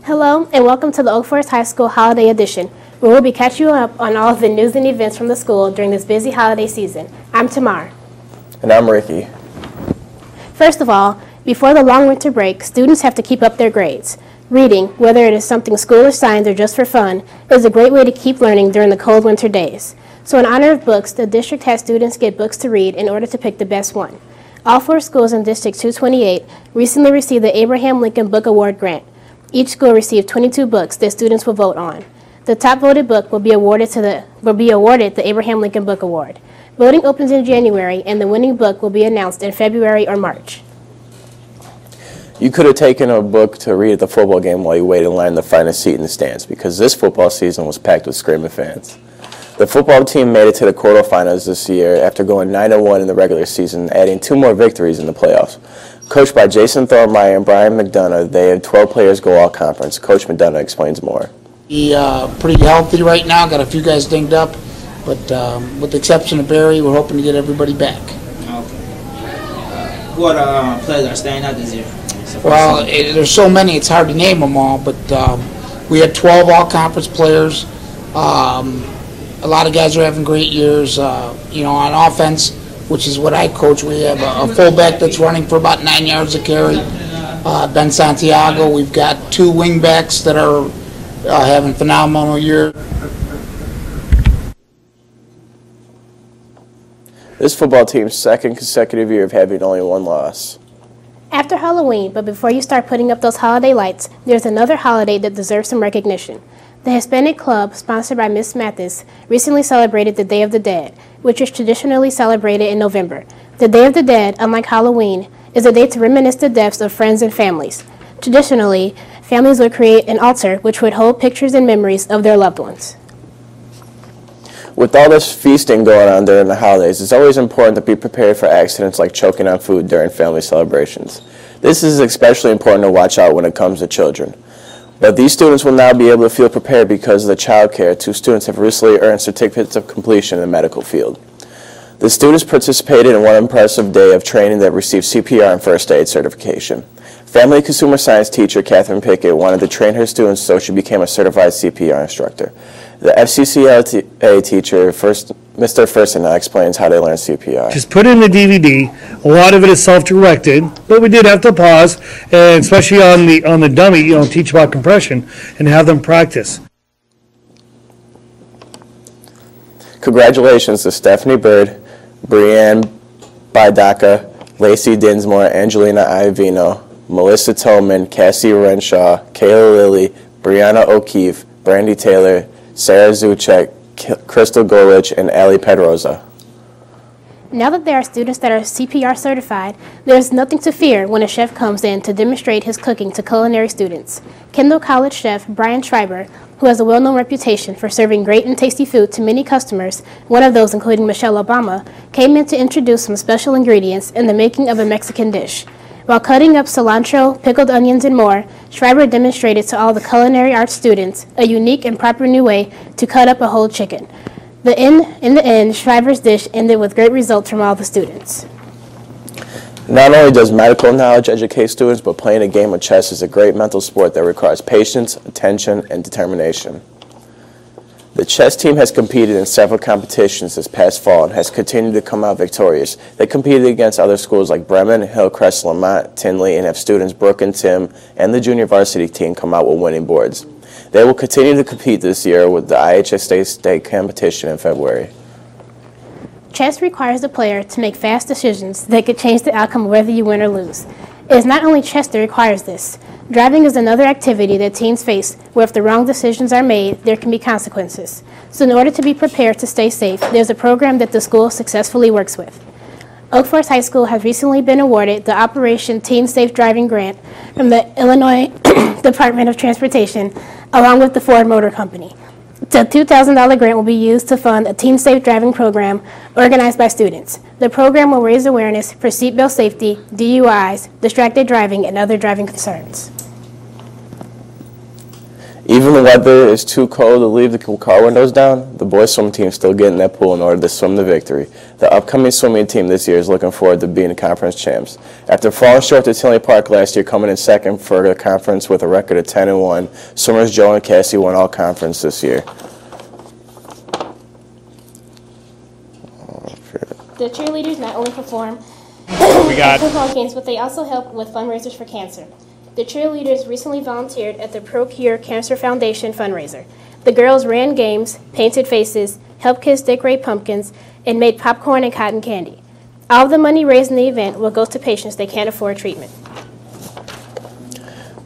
Hello and welcome to the Oak Forest High School Holiday Edition, where we'll be catching you up on all of the news and events from the school during this busy holiday season. I'm Tamar. And I'm Ricky. First of all, before the long winter break, students have to keep up their grades. Reading, whether it is something school assigned or just for fun, is a great way to keep learning during the cold winter days. So in honor of books, the district has students get books to read in order to pick the best one. All 4 schools in District 228 recently received the Abraham Lincoln Book Award grant. Each school received 22 books that students will vote on. The top voted book will be awarded the Abraham Lincoln Book Award. Voting opens in January, and the winning book will be announced in February or March. You could have taken a book to read at the football game while you waited in line to find a seat in the stands, because this football season was packed with screaming fans. The football team made it to the quarterfinals this year after going 9-1 in the regular season, adding 2 more victories in the playoffs. Coached by Jason Thormeyer and Brian McDonough, they had 12 players go all-conference. Coach McDonough explains more. Pretty healthy right now. Got a few guys dinged up, but with the exception of Barry, we're hoping to get everybody back. Okay. What players are staying out this year? Well, there's so many, it's hard to name them all, but we had 12 all-conference players. A lot of guys are having great years. On offense, which is what I coach, we have a fullback that's running for about 9 yards a carry, Ben Santiago. We've got 2 wingbacks that are having phenomenal year. This football team's 2nd consecutive year of having only 1 loss. After Halloween, but before you start putting up those holiday lights, there's another holiday that deserves some recognition. The Hispanic Club, sponsored by Ms. Mathis, recently celebrated the Day of the Dead, which is traditionally celebrated in November. The Day of the Dead, unlike Halloween, is a day to reminisce the deaths of friends and families. Traditionally, families would create an altar which would hold pictures and memories of their loved ones. With all this feasting going on during the holidays, it's always important to be prepared for accidents like choking on food during family celebrations. This is especially important to watch out when it comes to children. But these students will now be able to feel prepared because of the child care. 2 students have recently earned certificates of completion in the medical field. The students participated in one impressive day of training that received CPR and first aid certification. Family and consumer science teacher Catherine Pickett wanted to train her students, so she became a certified CPR instructor. The FCCLA teacher, Mr. Fursina, explains how they learn CPR. Just put in the DVD. A lot of it is self-directed, but we did have to pause, and especially on the dummy, teach about compression and have them practice. Congratulations to Stephanie Bird, Brianne Bidaka, Lacey Dinsmore, Angelina Iovino, Melissa Tolman, Cassie Renshaw, Kayla Lilly, Brianna O'Keefe, Brandy Taylor, Sarah Zuchek, Crystal Golich, and Ali Pedroza. Now that there are students that are CPR certified, there's nothing to fear when a chef comes in to demonstrate his cooking to culinary students. Kendall College chef Brian Schreiber, who has a well-known reputation for serving great and tasty food to many customers, one of those including Michelle Obama, came in to introduce some special ingredients in the making of a Mexican dish. While cutting up cilantro, pickled onions, and more, Schreiber demonstrated to all the culinary arts students a unique and proper new way to cut up a whole chicken. In the end, Schreiber's dish ended with great results from all the students. Not only does medical knowledge educate students, but playing a game of chess is a great mental sport that requires patience, attention, and determination. The chess team has competed in several competitions this past fall and has continued to come out victorious. They competed against other schools like Bremen, Hillcrest, Lamont, Tinley, and have students Brooke and Tim and the junior varsity team come out with winning boards. They will continue to compete this year with the IHS State competition in February. Chess requires the player to make fast decisions that could change the outcome of whether you win or lose. It is not only chess that requires this. Driving is another activity that teens face where if the wrong decisions are made, there can be consequences. So in order to be prepared to stay safe, there's a program that the school successfully works with. Oak Forest High School has recently been awarded the Operation Teen Safe Driving Grant from the Illinois Department of Transportation, along with the Ford Motor Company. The $2,000 grant will be used to fund a teen safe driving program organized by students. The program will raise awareness for seatbelt safety, DUIs, distracted driving, and other driving concerns. Even the weather is too cold to leave the car windows down, the boys swim team still get in that pool in order to swim to victory. The upcoming swimming team this year is looking forward to being conference champs. After falling short to Tinley Park last year, coming in second for the conference with a record of 10-1, swimmers Joe and Cassie won all conference this year. The cheerleaders not only perform at football games, but they also help with fundraisers for cancer. The cheerleaders recently volunteered at the Procure Cancer Foundation fundraiser. The girls ran games, painted faces, helped kids decorate pumpkins, and made popcorn and cotton candy. All of the money raised in the event will go to patients that can't afford treatment.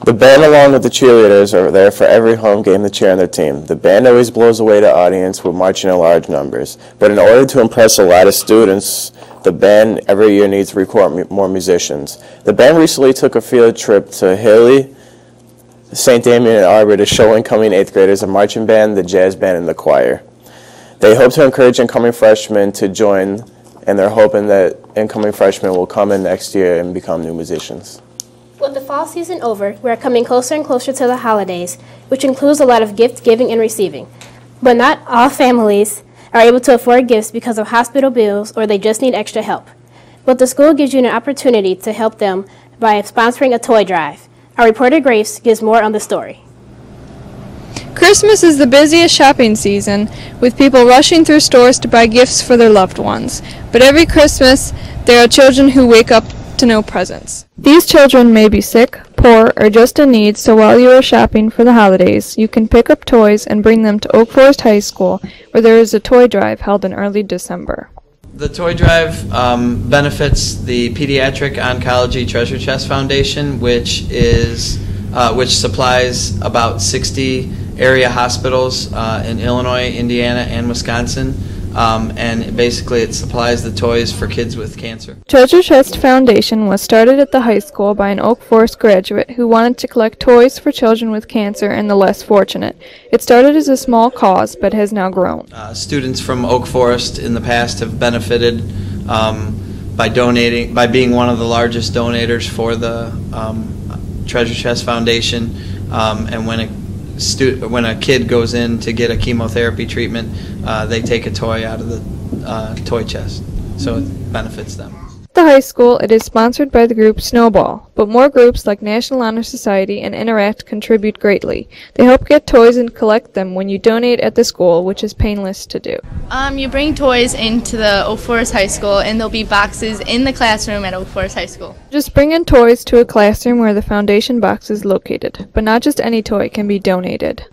The band, along with the cheerleaders, are there for every home game to cheer on their team. The band always blows away the audience with marching in large numbers. But in order to impress a lot of students, the band every year needs to recruit more musicians. The band recently took a field trip to Hilly, St. Damien, and Arbor to show incoming 8th graders a marching band, the jazz band, and the choir. They hope to encourage incoming freshmen to join, and they're hoping that incoming freshmen will come in next year and become new musicians. With the fall season over, we are coming closer and closer to the holidays, which includes a lot of gift giving and receiving. But not all families are able to afford gifts because of hospital bills or they just need extra help. But the school gives you an opportunity to help them by sponsoring a toy drive. Our reporter Grace gives more on the story. Christmas is the busiest shopping season, with people rushing through stores to buy gifts for their loved ones. But every Christmas, there are children who wake up to no presents. These children may be sick, poor, or just in need, so while you are shopping for the holidays, you can pick up toys and bring them to Oak Forest High School, where there is a toy drive held in early December. The toy drive benefits the Pediatric Oncology Treasure Chest Foundation, which supplies about 60 area hospitals in Illinois, Indiana, and Wisconsin. And basically it supplies the toys for kids with cancer. Treasure Chest Foundation was started at the high school by an Oak Forest graduate who wanted to collect toys for children with cancer and the less fortunate. It started as a small cause, but has now grown. Students from Oak Forest in the past have benefited by being one of the largest donators for the Treasure Chest Foundation, and when a kid goes in to get a chemotherapy treatment, they take a toy out of the toy chest, so it benefits them. At the high school, it is sponsored by the group Snowball, but more groups like National Honor Society and Interact contribute greatly. They help get toys and collect them when you donate at the school, which is painless to do. You bring toys into the Oak Forest High School, and there'll be boxes in the classroom at Oak Forest High School. Just bring in toys to a classroom where the foundation box is located, but not just any toy can be donated.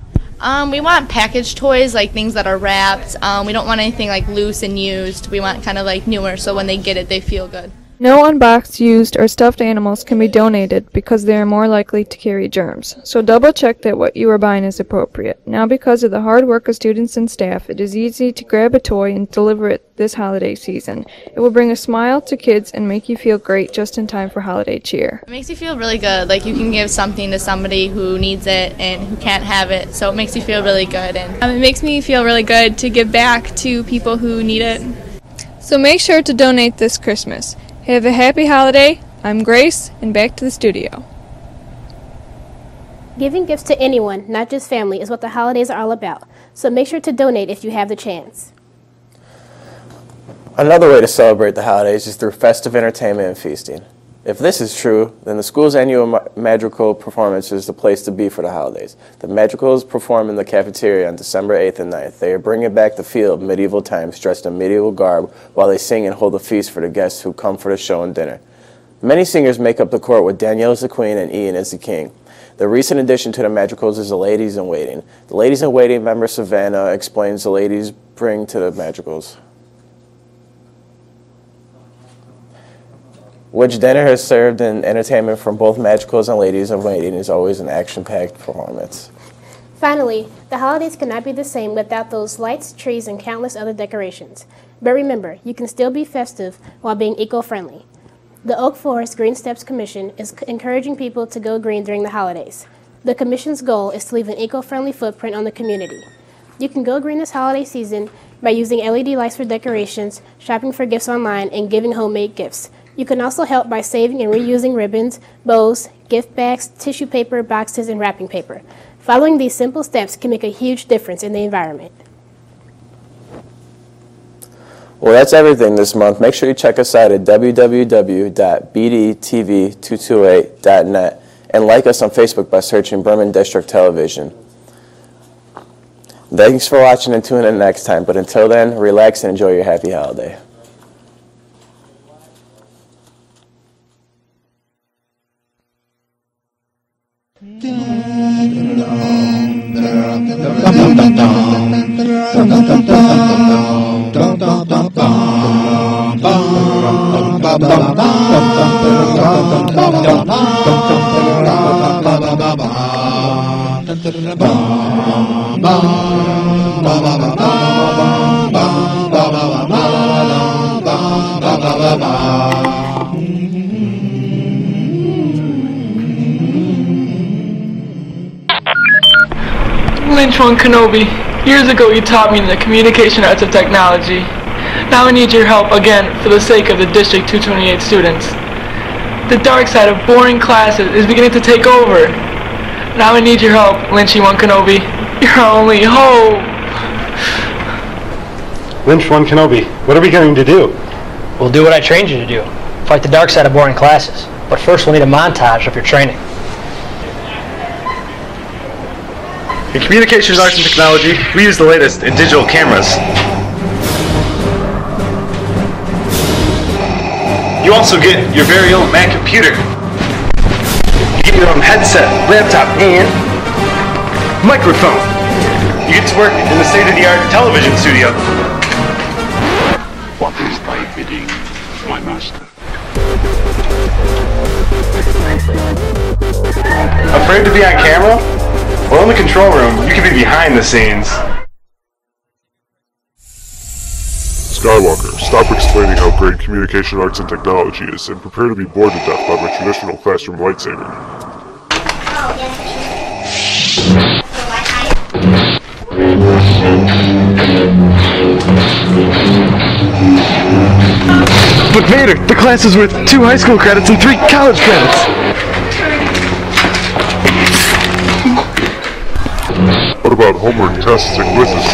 We want packaged toys, like things that are wrapped. We don't want anything like loose and used. We want kind of like newer, so when they get it, they feel good. No unboxed, used, or stuffed animals can be donated because they are more likely to carry germs. So double check that what you are buying is appropriate. Now, because of the hard work of students and staff, it is easy to grab a toy and deliver it this holiday season. It will bring a smile to kids and make you feel great just in time for holiday cheer. It makes you feel really good, like you can give something to somebody who needs it and who can't have it, so it makes you feel really good. And it makes me feel really good to give back to people who need it. So make sure to donate this Christmas. Have a happy holiday. I'm Grace, and back to the studio. Giving gifts to anyone, not just family, is what the holidays are all about. So make sure to donate if you have the chance. Another way to celebrate the holidays is through festive entertainment and feasting. If this is true, then the school's annual Madrigal performance is the place to be for the holidays. The Madrigals perform in the cafeteria on December 8th and 9th. They are bringing back the feel of medieval times, dressed in medieval garb, while they sing and hold a feast for the guests who come for the show and dinner. Many singers make up the court, with Danielle as the queen and Ian as the king. The recent addition to the Madrigals is the Ladies in Waiting. The Ladies in Waiting member Savannah explains the ladies bring to the Madrigals. Which dinner has served in entertainment from both Madrigals and Ladies in Waiting is always an action-packed performance. Finally, the holidays cannot be the same without those lights, trees, and countless other decorations. But remember, you can still be festive while being eco-friendly. The Oak Forest Green Steps Commission is encouraging people to go green during the holidays. The Commission's goal is to leave an eco-friendly footprint on the community. You can go green this holiday season by using LED lights for decorations, shopping for gifts online, and giving homemade gifts. You can also help by saving and reusing ribbons, bows, gift bags, tissue paper, boxes, and wrapping paper. Following these simple steps can make a huge difference in the environment. Well, that's everything this month. Make sure you check us out at www.bdtv228.net and like us on Facebook by searching Bremen District Television. Thanks for watching and tune in next time. But until then, relax and enjoy your happy holiday. Lynch One Kenobi, years ago you taught me the communication arts of technology. Now I need your help again for the sake of the District 228 students. The dark side of boring classes is beginning to take over. Now I need your help, Lynchy One Kenobi. You're our only hope. Lynch One Kenobi, what are we going to do? We'll do what I trained you to do. Fight the dark side of boring classes. But first we'll need a montage of your training. In communications arts and technology, we use the latest in digital cameras. You also get your very own Mac computer. You get your own headset, laptop, and microphone. You get to work in the state-of-the-art television studio. What is thy bidding, my master? Afraid to be on camera? Well, in the control room, you can be behind the scenes. Skywalker, stop explaining how great communication arts and technology is and prepare to be bored to death by my traditional classroom lightsaber. But Vader, the class is worth 2 high school credits and 3 college credits. What about homework, tests, and quizzes?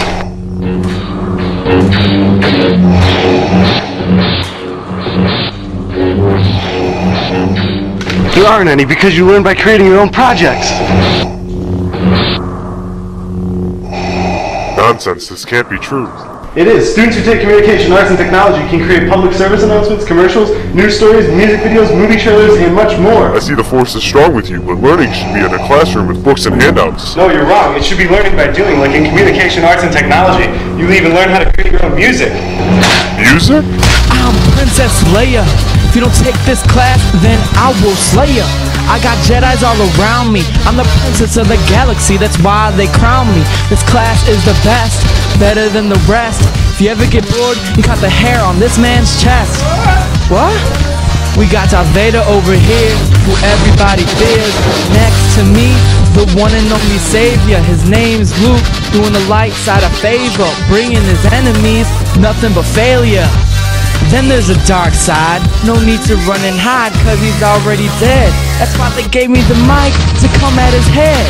There aren't any because you learn by creating your own projects. Nonsense, this can't be true. It is. Students who take communication arts and technology can create public service announcements, commercials, news stories, music videos, movie trailers, and much more. I see the force is strong with you, but learning should be in a classroom with books and handouts. No, you're wrong. It should be learning by doing, like in communication arts and technology. You even learn how to create your own music. Music? I'm Princess Leia. If you don't take this class, then I will slay ya. I got Jedis all around me. I'm the princess of the galaxy, that's why they crown me. This class is the best, better than the rest. If you ever get bored, you got the hair on this man's chest. What? We got Darth Vader over here, who everybody fears. Next to me, the one and only savior. His name's Luke, doing the light side of favor, bringing his enemies nothing but failure. Then there's a dark side, no need to run and hide, cause he's already dead. That's why they gave me the mic to come at his head.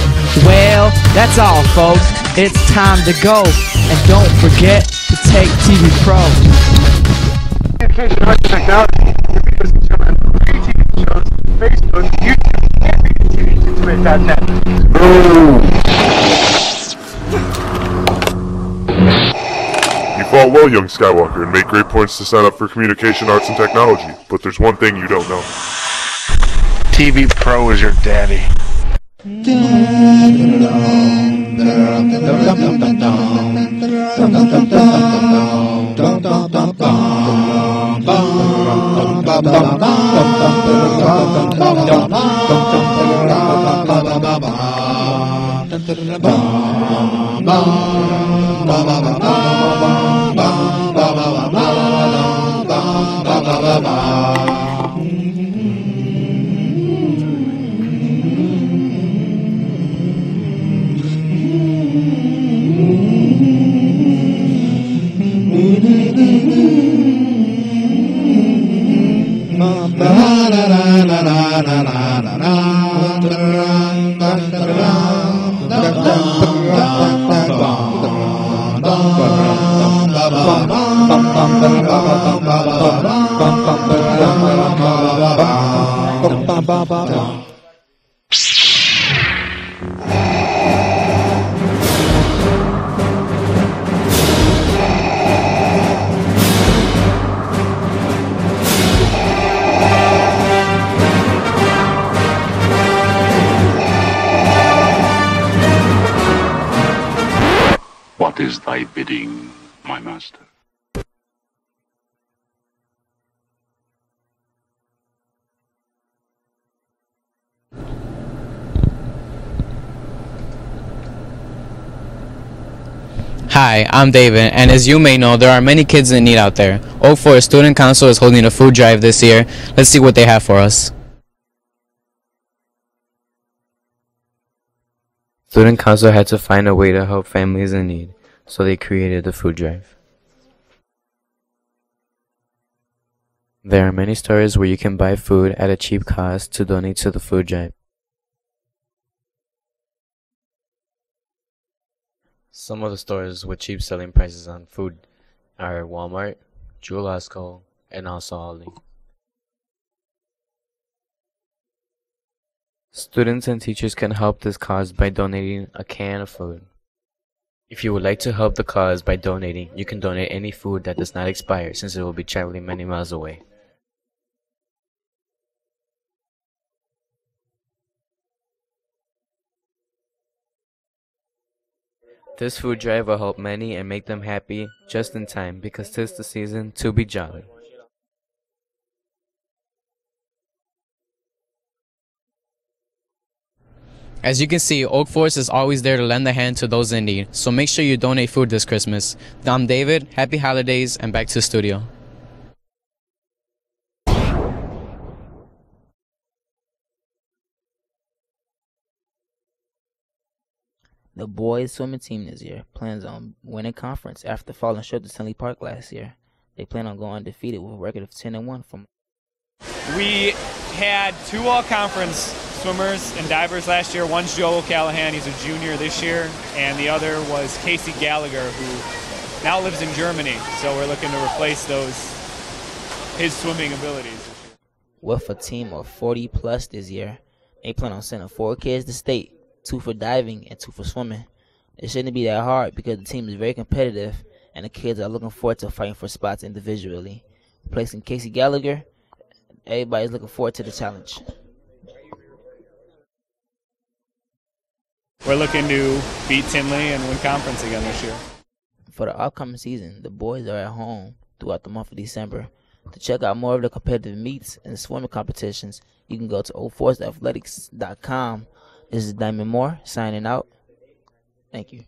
Well, that's all folks, it's time to go. And don't forget to take TV Pro. Communication arts and technology, your videos can show on TV shows, Facebook, YouTube, and BDTV228.net. You fought well, young Skywalker, and made great points to sign up for communication arts and technology, but there's one thing you don't know. TV Pro is your daddy. Mom. What is thy bidding, my master? Hi, I'm David, and as you may know, there are many kids in need out there. Oak Forest Student Council is holding a food drive this year. Let's see what they have for us. Student Council had to find a way to help families in need, so they created the food drive. There are many stores where you can buy food at a cheap cost to donate to the food drive. Some of the stores with cheap selling prices on food are Walmart, Jewel Osco, and also Aldi. Students and teachers can help this cause by donating a can of food. If you would like to help the cause by donating, you can donate any food that does not expire since it will be traveling many miles away. This food drive will help many and make them happy just in time because 'tis the season to be jolly. As you can see, Oak Forest is always there to lend a hand to those in need, so make sure you donate food this Christmas. I'm David, happy holidays, and back to the studio. The boys swimming team this year plans on winning conference after falling short to Stanley Park last year. They plan on going undefeated with a record of 10-1 from. We had 2 all-conference swimmers and divers last year. One's Joe O'Callahan, he's a junior this year, and the other was Casey Gallagher, who now lives in Germany. So we're looking to replace his swimming abilities. With a team of 40 plus this year, they plan on sending 4 kids to state. 2 for diving and 2 for swimming. It shouldn't be that hard because the team is very competitive and the kids are looking forward to fighting for spots individually. Replacing Casey Gallagher, everybody's looking forward to the challenge. We're looking to beat Tinley and win conference again this year. For the upcoming season, the boys are at home throughout the month of December. To check out more of the competitive meets and swimming competitions, you can go to oldforestathletics.com. This is Diamond Moore signing out. Thank you.